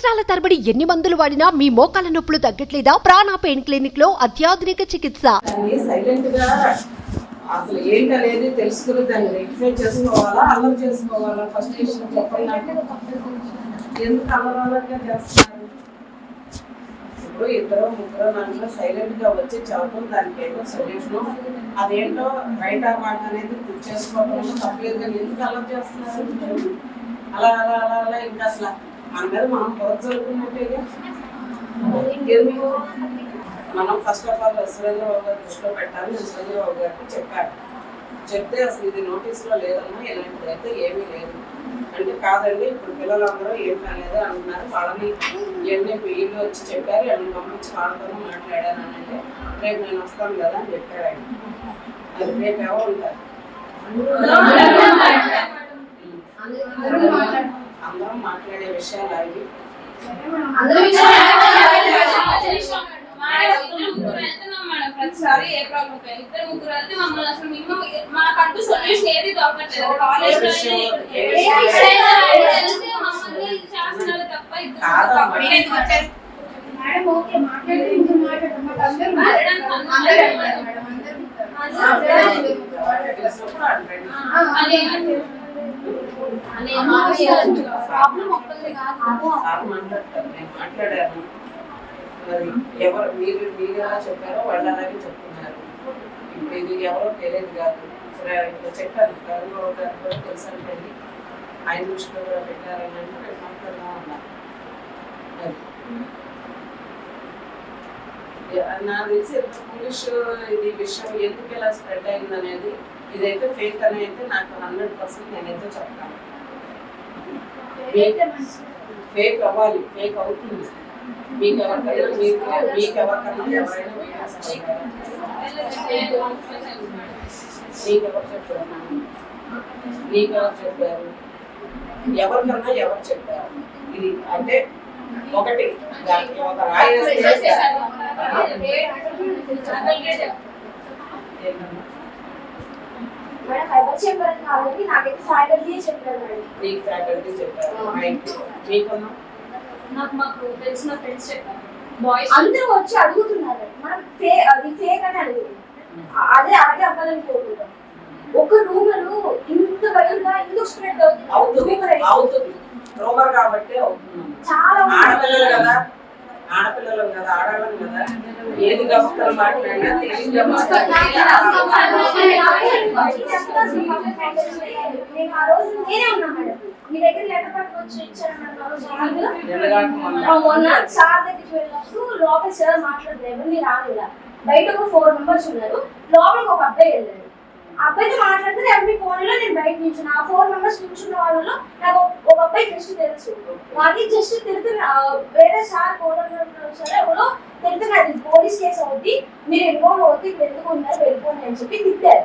సంవత్సరాల తరబడి ఎన్ని మందులు వాడినా మీ మోకాల నొప్పులు తగ్గట్లేదా? ప్రాణ పెయిన్ క్లినిక్ లో అత్యాధునిక చికిత్స. సైలెంట్ గా అసలు ఏంటనేది తెలుసుకుని దాన్ని రెక్టిఫై చేసుకోవాలా, అల్లరి చేసుకోవాలా? ఫస్ట్ విషయం చెప్పండి నాకు. ఎందుకు అల్లరగా చేస్తున్నారు? ఇప్పుడు ఇద్దరు ముగ్గురు నన్ను సైలెంట్ గా వచ్చి చదవడం, దానికి ఏంటో సొల్యూషన్, అదేంటో రైట్ ఆ మాట అనేది గుర్తు చేసుకోవడం తప్పలేదు. కానీ ఎందుకు అల్లరి చేస్తున్నారు? అలా అలా అలా అలా ఇంకా అసలు మన మీద మనం పొరచలుకున్నట్టేగా. ఎందుకు మనం ఫస్ట్ ఆఫ్ ఆల్ సురేంద్రబాబు గారి దృష్టిలో పెట్టాలి. నేను సురేంద్రబాబు గారికి చెప్పాను. చెప్తే అసలు ఇది నోటీస్లో లేదమ్మా, ఇలాంటిది అయితే ఏమీ లేదు అంటే, కాదండి ఇప్పుడు పిల్లలందరూ ఏం కాలేదు అంటున్నారు, వాళ్ళని ఎన్ని వీళ్ళు వచ్చి చెప్పారు, వాళ్ళని పంపించి వాళ్ళతో మాట్లాడాను అని అంటే, రేపు నేను వస్తాను కదా అని చెప్పారు ఆయన. అది రేపు ఎవరు ఉంటారు? అందరం మాట్లాడే విషయాలు అవి. ప్రతిసారి ఏ ప్రాబ్లం ఇద్దరు ముగ్గురు వెళ్తే మమ్మల్ని అసలు మాకంటూ సొల్యూషన్ ఏది దొరకట్లేదు. కాలేజ్ మమ్మల్ని చేస్తున్నారు తప్ప మాట్లాడారు. ఎవరు మీరు ఎలా చెప్పారో వాళ్ళు అలాగే చెప్తున్నారు. ఇప్పుడు ఇది ఎవరో తెలియదు కాదు. ఇప్పుడు చెప్పారు గారు కూడా తెలుసు అంటే ఆయన దృష్టిలో కూడా పెట్టారని అంటే రేపు మాట్లాడదాం అన్నారు. నాకు తెలిసి పోలీసు ఇది విషయం ఎందుకు ఇలా స్ప్రెడ్ అయింది అనేది, ఇదైతే ఫేక్ అని అయితే నాకు 100% నేనైతే చెప్తాను. ఫేక్ అవ్వాలి, ఫేక్ అవుతుంది. మీకు ఎవరికైనా ఎవరైనా నీకెవరు చెప్పారు? నీకెవరు చెప్పారు? ఎవరికన్నా ఎవరు చెప్పారు? ఇది అంటే ఒకటి దానికి ఒక రాయి మాకు తెలిసిన ఫ్రెండ్స్ చెప్పారు. బాయ్స్ అందరూ వచ్చి అడుగుతున్నారు, మనం అది ఫేక్ అని అడుగుతుంది. అదే అవ్వాలని కోరుకుంటాం. ఒక రూమరు ఇంత వైల్గా ఎందుకు స్ప్రెడ్ అవుతుంది? కాబట్టి అవుతుంది. చాలా ఆడపిల్లలు కదా, ఆడపిల్లలు కదా, ఆడవాళ్ళు కదా, ఏది గమనికలు మాట్లాడినా నేను ఆ రోజు నేనే ఉన్నా మేడం. మీ దగ్గర లెటర్ పట్టుకొచ్చి ఇచ్చాను మొన్న సార్ దగ్గరికి వెళ్ళినప్పుడు లోపల సార్ మాట్లాడలేదు, ఎవరిని రానిలా. బయట ఒక 4 మెంబర్స్ ఉన్నారు, లోపలికి ఒక అబ్బాయి వెళ్ళాడు. అబ్బాయితో మాట్లాడితే ఎవరి ఫోన్లో నేను బయట నిల్చున్నా. ఆ 4 మెంబర్స్ నిల్చున్న వాళ్ళలో నాకు ఒక అబ్బాయి జస్ట్ తెలుసు. వాడికి జస్ట్ తిరుగుతున్న వేరే సార్ సరే ఎవరో తిరుగుతున్నా, అది పోలీస్ కేసు అవుద్ది, మీరు ఇన్వాల్వ్ అవుతుంది, ఇప్పుడు ఎందుకు ఉన్నారు వెళ్ళిపోండి అని చెప్పి తిట్టారు.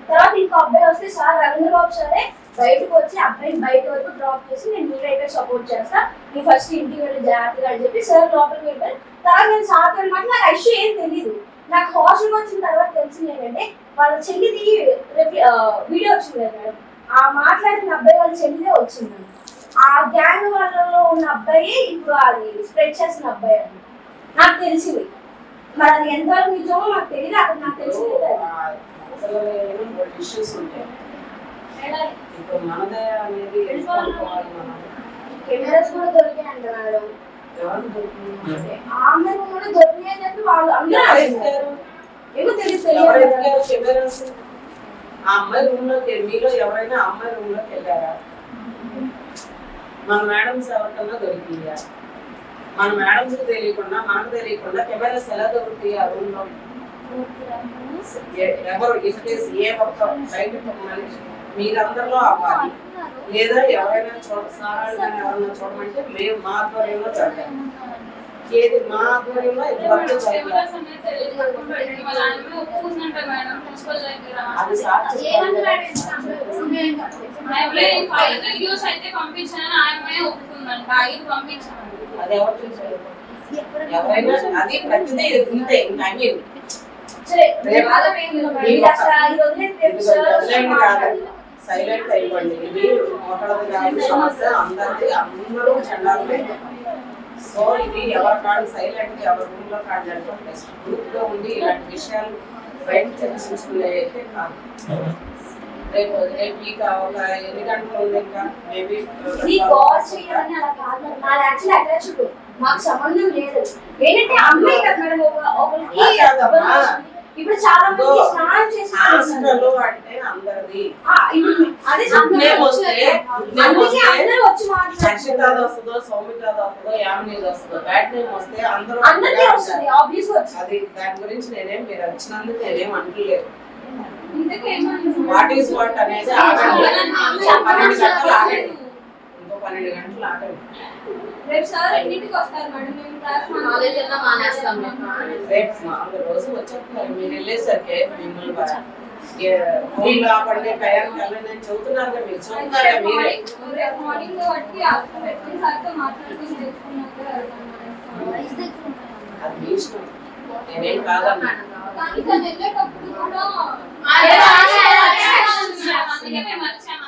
తర్వాత ఇంకో అబ్బాయి వస్తే సార్ రవీంద్రబాబు సరే బయటకు వచ్చి అబ్బాయిని బయట వరకు డ్రాప్ చేసి నేను మీరైతే సపోర్ట్ చేస్తా, నీ ఫస్ట్ ఇంటికి వెళ్ళి జాగ్రత్తగా అని చెప్పి సార్ లోపలికి వెళ్ళారు. తర్వాత నేను సార్ వెళ్ళమాట నాకు ఆ ఇష్యూ ఏం తెలియదు. నాకు హాస్టల్కి వచ్చిన తర్వాత తెలిసింది ఏంటంటే వాళ్ళ చెల్లిది వీడియో వచ్చింది కదా మేడం, ఆ మాట్లాడిన అబ్బాయి వాళ్ళ చెల్లిదే వచ్చింది. ఆ గ్యాంగ్ వాళ్ళలో ఉన్న అబ్బాయి ఇప్పుడు అది స్ప్రెడ్ చేసిన అబ్బాయి అని నాకు తెలిసింది. మరి అది ఎంతవరకు నిజమో నాకు తెలియదు. అక్కడ నాకు తెలిసింది ఇష్యూస్ ఉంటాయి. ఇప్పుడు మనదే అనేది కెమెరాస్ కూడా దొరికాయి అంట మేడం. ఆమె కూడా దొరికాయి అని చెప్పి వాళ్ళు అందరూ ఏమో తెలియదు. ఆ అమ్మాయి రూమ్ లోకి మీలో ఎవరైనా అమ్మాయి రూమ్ లోకి వెళ్ళారా? మన మేడమ్స్ ఎవరికన్నా దొరికిందా? మన మేడమ్స్ తెలియకుండా మనకు తెలియకుండా కెమెరాస్ ఎలా దొరుకుతాయి ఆ రూమ్ లో? ఎవరు ఏ ఒక్క బయట మీరందరిలో అవ్వాలి, లేదా ఎవరైనా సారాలు ఎవరైనా చూడమంటే మేము మా ఆధ్వర్యంలో జరగాలి. ఏది మా ఆధ్వర్యంలో ఇంతవరకు అది ఎవరు చూసారు? ఎవరైనా అది ప్రతిదీ ఉంటే ఇంకా సైలెంట్ అయిపోండి. ఇది ఒకళ్ళది కాదు సమస్య, అందరిది, అందరూ చండాలే. సో ఇది ఎవరి కాడు సైలెంట్, ఎవరి రూమ్ లో కాడు అంటే బెస్ట్. గ్రూప్ గా ఉండి ఇలాంటి విషయాలు బయట చర్చించుకునే అయితే కాదు. రేపు ఇక ఒక ఎన్ని గంటలు ఉంది ఇంకా మేబీ ఇది గోల్ చేయాలని అలా కాదు. నా యాక్చువల్ అటాచ్డ్ మాకు సంబంధం లేదు. ఏంటంటే అమ్మాయి కదా మేడం, ఒకరికి ఇప్పుడు చాలా మంది స్నానం చేసి హాస్టల్లో అంటే అందరిది. ఇప్పుడు అదే అందుకే అందరూ వచ్చి చక్షిత వస్తుందో, సౌమిత వస్తుందో, యామిని వస్తుందో, బ్యాడ్ నేమ్ వస్తే అందరికీ వస్తుంది ఆబ్వియస్ గా. అది దాని గురించి నేనేం మీరు వచ్చినందుకు నేనేం అంటలేదు. ఇంతకేమన్నా వాట్ ఈస్ వాట్ అనేది ఆగండి. 12 గంటలు ఆగండి, ఇంకో 12 గంటలు ఆగండి. రేపు సార్ ఎన్నింటికి వస్తారు మేడం? మేము క్లాస్ కాలేజ్ ఎలా మానేస్తాం రేపు 4 రోజులు వచ్చేస్తున్నారు. మీరు వెళ్ళేసరికి మిమ్మల్ని ఫోన్ ఆపండి, టయానికి వెళ్ళండి అని చెబుతున్నారు కదా. మీరు చూస్తున్నారా మీరే? రేపు మార్నింగ్ వచ్చి అక్కడ పెట్టుకుని సార్తో మాట్లాడుకుని తెలుసుకున్నాక అది మీ ఇష్టం, నేనేం కాదన్నా. కానీ తను వెళ్ళేటప్పుడు కూడా అందుకే మేము వచ్చాము.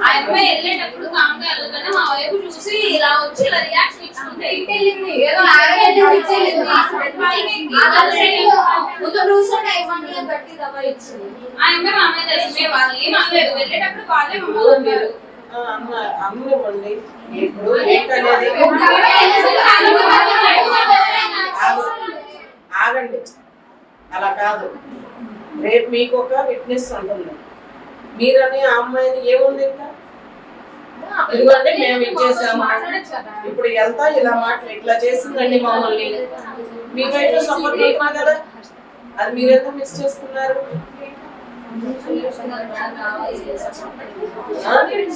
ఆ అమ్మాయి వెళ్ళేటప్పుడు కామ్గా వెళ్ళకుండా మా వైపు చూసి ఇలా వచ్చి ఇలా రియాక్షన్ ఇచ్చుకుంటే ఇంటెళ్ళింది ఏదో ఆ అమ్మాయి మా అమ్మాయి తెలిసిందే, వాళ్ళు ఏం అనలేదు. వెళ్ళేటప్పుడు వాళ్ళే మమ్మల్ని అమ్మివ్వండి. ఇప్పుడు ఏంటనేది ఆగండి, అలా కాదు. రేపు మీకు ఒక విట్నెస్ ఉంటుంది. మీరని ఆ అమ్మాయిని ఏముంది ఇంకా ఇదిగోండి మేము ఇచ్చేసాము, ఇప్పుడు వెళ్తా ఇలా ఇట్లా చేసిందండి మమ్మల్ని, మీ వైపు సపోర్ట్ చేయమా కదా. అది మీరెందుకు మిస్ చేస్తున్నారు?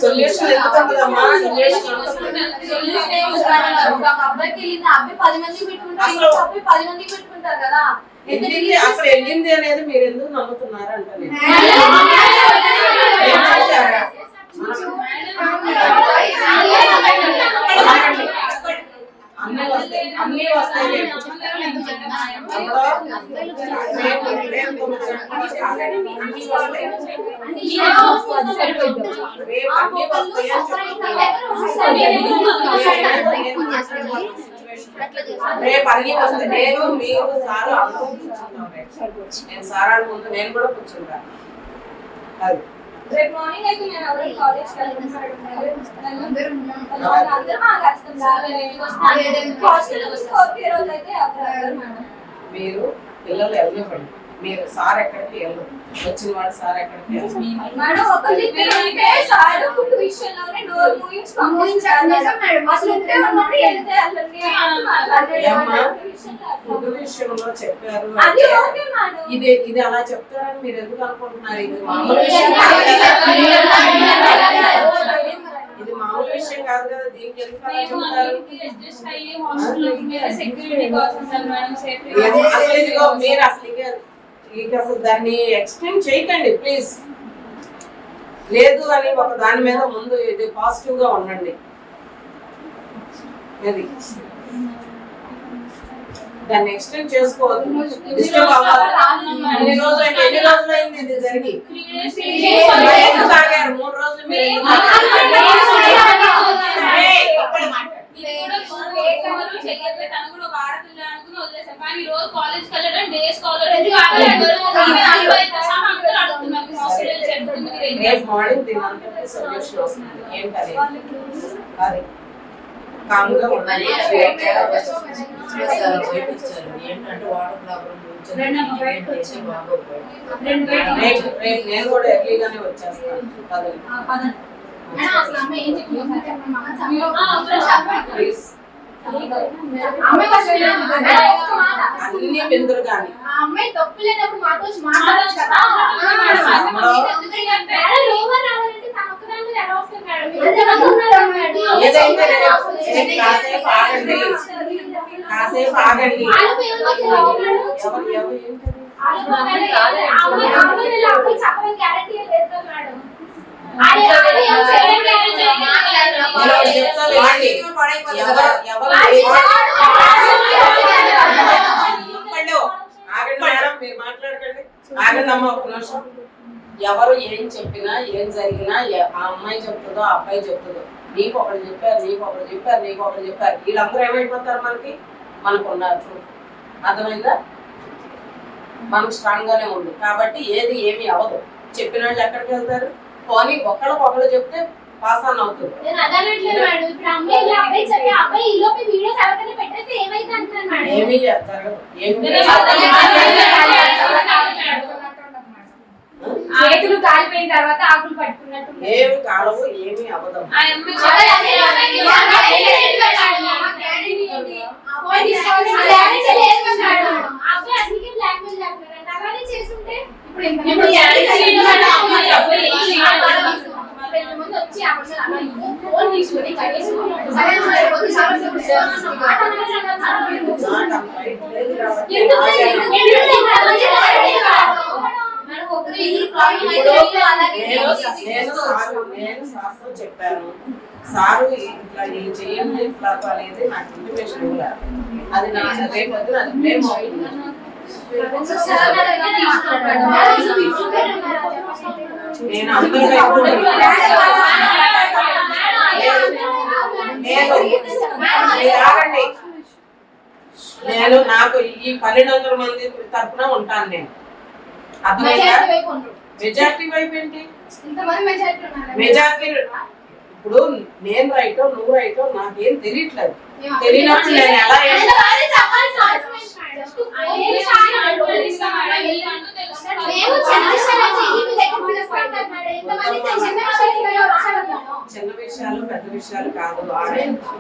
సొల్యూషన్ ఎందుకమ్మా? ఒక అబ్బాయికి వెళ్ళింది, అబ్బాయి 10 మందికి పెట్టుకుంటారు, అబ్బాయి 10 మందికి పెట్టుకుంటారు కదా. అసలు వెళ్ళింది అనేది మీరు ఎందుకు నమ్ముతున్నారు అంటే అన్ని వస్తాయి రేపు అన్ని వస్తే నేను మీరు సార్ అందరూ కూర్చుంటాం. నేను సారాడు ముందు నేను కూడా కూర్చుంటాను. అది రేపు మార్నింగ్ అయితే నేను ఎవరు కాలేజ్ మీరు పిల్లలు వెళ్ళివ్వండి. మీరు సార్ ఎక్కడికి వెళ్ళరు, వచ్చిన వాడు సార్ ఎక్కడికి వెళ్ళరు. మేడం ఒక సార్ ఫుడ్ విషయంలోనే డోర్ మూయించి పంపించారు. అసలు ఫుడ్ విషయంలో చెప్పారు అది ఓకే మేడం. ఇది అలా చెప్తారని మీరు ఎందుకు అనుకుంటున్నారు? ఇది మామూలు విషయం ఇది మామూలు విషయం కాదు కదా. దీనికి ఎందుకు అలా చెప్తారు? అసలు ఇదిగో మీరు అసలు దాన్ని ఎక్స్టెండ్ చేయకండి ప్లీజ్. లేదు అని ఒక దాని మీద ముందు ఇది పాజిటివ్ గా ఉండండి. అది దాన్ని ఎక్స్టెండ్ చేసుకోవద్దు. డిస్టర్బ్ అవ్వాలి. ఎన్ని రోజులైంది ఇది జరిగి? 3 రోజులు మీరు మార్నింగ్ తినంటే సొల్యూషన్ వస్తుంది. ఏంటది? అది కామ్గా ఉండాలి. నేను కూడా ఎర్లీగానే వచ్చేస్తాను. ప్లీజ్ అన్ని బెందురు కానీ అమ్మాయి తప్పు లేనప్పుడు మాతో మాట్లాడచ్చు కదా. కాసేపు ఆగండి, కాసేపు ఆగండి. ఆగండి మేడం, మీరు మాట్లాడకండి. ఆగండి అమ్మ ఒక నిమిషం. ఎవరు ఏం చెప్పినా ఏం జరిగినా ఆ అమ్మాయి చెప్తుందో ఆ అబ్బాయి చెప్తుందో నీకు ఒకటి చెప్పారు నీకు ఒకటి చెప్పారు నీకు ఒకటి చెప్పారు వీళ్ళందరూ ఏమైపోతారు మనకు ఉన్నారు. అర్థమైందా? మనకు స్ట్రాంగ్ గానే ఉంది కాబట్టి ఏది ఏమి అవ్వదు. చెప్పిన వాళ్ళు ఎక్కడికి వెళ్తారు? పోనీ ఒకళ్ళు చెప్తే పాస్ ఆన్ అవుతుంది. నేను అదనట్లేదు మేడం. ఇప్పుడు అమ్మాయి ఇలా అబ్బాయి చెప్పి అబ్బాయి ఈలోపే వీడియోస్ ఎవరికైనా పెట్టేస్తే ఏమైతే అంటున్నాను మేడం. ఏమీ జరగదు. చేతులు కాలిపోయిన తర్వాత ఆకులు పట్టుకున్నట్టు ఏమి కాలవు ఏమి అవ్వదు. ఆ అమ్మాయి వచ్చి ఫోన్ తీసుకుని నేను సార్తో చెప్పాను, సారు ఇట్లా ఇది చేయండి ఇట్లా అనేది నాకు ఇంటిమేషన్ ఇవ్వాలి. అది నా రేపు వద్దు అది బ్లేమ్ అవుతుంది. నేను అందరికీ నేను నాకు ఈ 1200 మంది తరఫున ఉంటాను. నేను అర్థమైందా? మెజారిటీ వైపు ఏంటి? మెజారిటీ ఇప్పుడు నేను రైటో నువ్వు రైటో నాకేం తెలియట్లేదు. తెలియనప్పుడు నేను ఎలా చిన్న విషయాలు పెద్ద విషయాలు కాదు.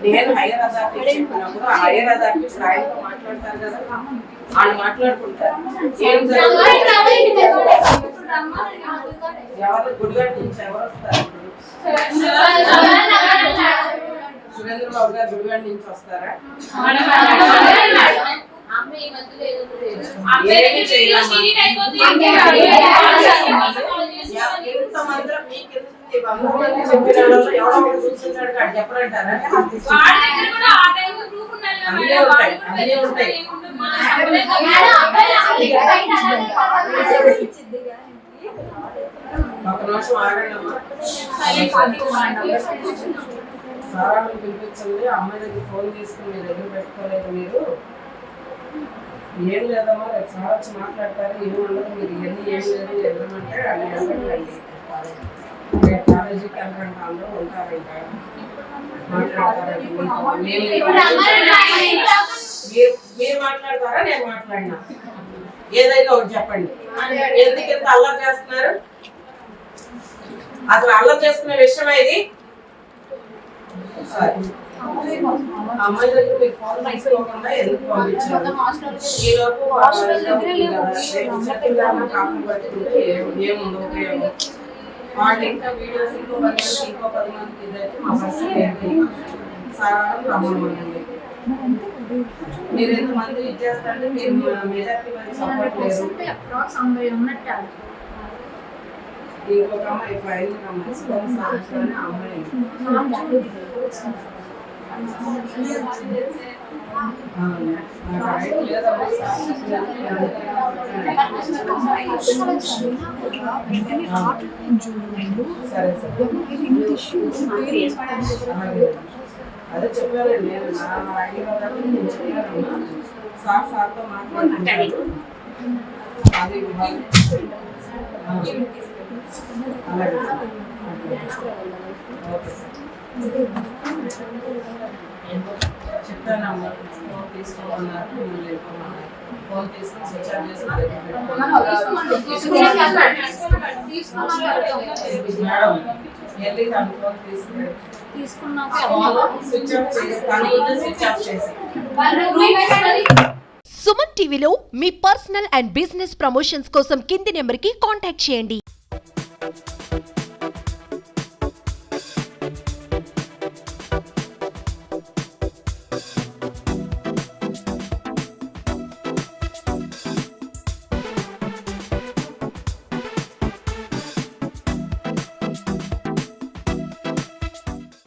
నేను హైయర్ అథారిటీ చెప్పినప్పుడు ఆ హైయర్ అథారిటీ ఆయనతో మాట్లాడతారు కదా, వాళ్ళు మాట్లాడుకుంటారు. ఏం జరుగుతుంది? ఎవరు గుడిగడ్డ నుంచి ఎవరు వస్తారు? సురేంద్రబాబు గారు గుడిగడ్డ నుంచి వస్తారా? ఏమి చేయాలి? చెప్పరంటారా? అన్నీ ఉంటాయి. ఒక నిమిషం ఆగండమ్మా. సారాన్ని పిలిపించండి. అమ్మాయి దగ్గర ఫోన్ తీసుకుని మీ దగ్గర పెట్టుకోలేదు మీరు. ఏం లేదమ్మా రేపు సార్ వచ్చి మాట్లాడతారు. ఏమి ఉండదు, మీరు ఇవన్నీ ఏం లేదు వెళ్ళమంటే అది వెళ్ళండి. రేపు కాలేజీకి వెళ్ళండి, అందరూ ఉంటారు. ఇంకా మాట్లాడతారండి. మీరు మాట్లాడతారా నేను మాట్లాడినా? ఏదైనా ఒకటి చెప్పండి. ఎందుకు ఇంత అల్లరి చేస్తున్నారు? అసలు అల్లరి చేసుకునే విషయం ఇది. అమ్మాయి దగ్గర మీకు ఫోన్ తీసుకోకుండా ఎందుకు పంపించారు? ఈలోపు కాపీ పట్టుకుంటే ఏముందో ఉపయోగం. వాళ్ళు ఇంకా వీడియోస్ ఇంకో 10 మందికి ఇదైతే మా పరిస్థితి ఏంటి? సారం రమ్మనండి. మీరు ఎంతమంది ఇది చేస్తారంటే మీరు మెజారిటీ మంది సపోర్ట్ లేదు. ఇంకొక అమ్మాయి ఫైల్ అమ్మాయి సరే అదే చెప్పానండి. నేను నా ఐడియా నేను చెప్పానమ్మా. సార్తో మాట్లాడుతున్నాను. అది అలాగే ఓకే చెప్తానమ్మా. ఫోన్ తీసుకోమన్నారు, మిమ్మల్ని వెళ్ళిపోమన్నారు. ఫోన్ తీసుకొని స్విచ్ ఆఫ్ చేసి మేడం వెళ్ళి తన ఫోన్ స్విచ్ ఆఫ్ చేసి తను స్విచ్ ఆఫ్ చేసి సుమన్ టీవీలో మీ పర్సనల్ అండ్ బిజినెస్ ప్రమోషన్స్ కోసం కింది నెంబర్కి కాంటాక్ట్ చేయండి.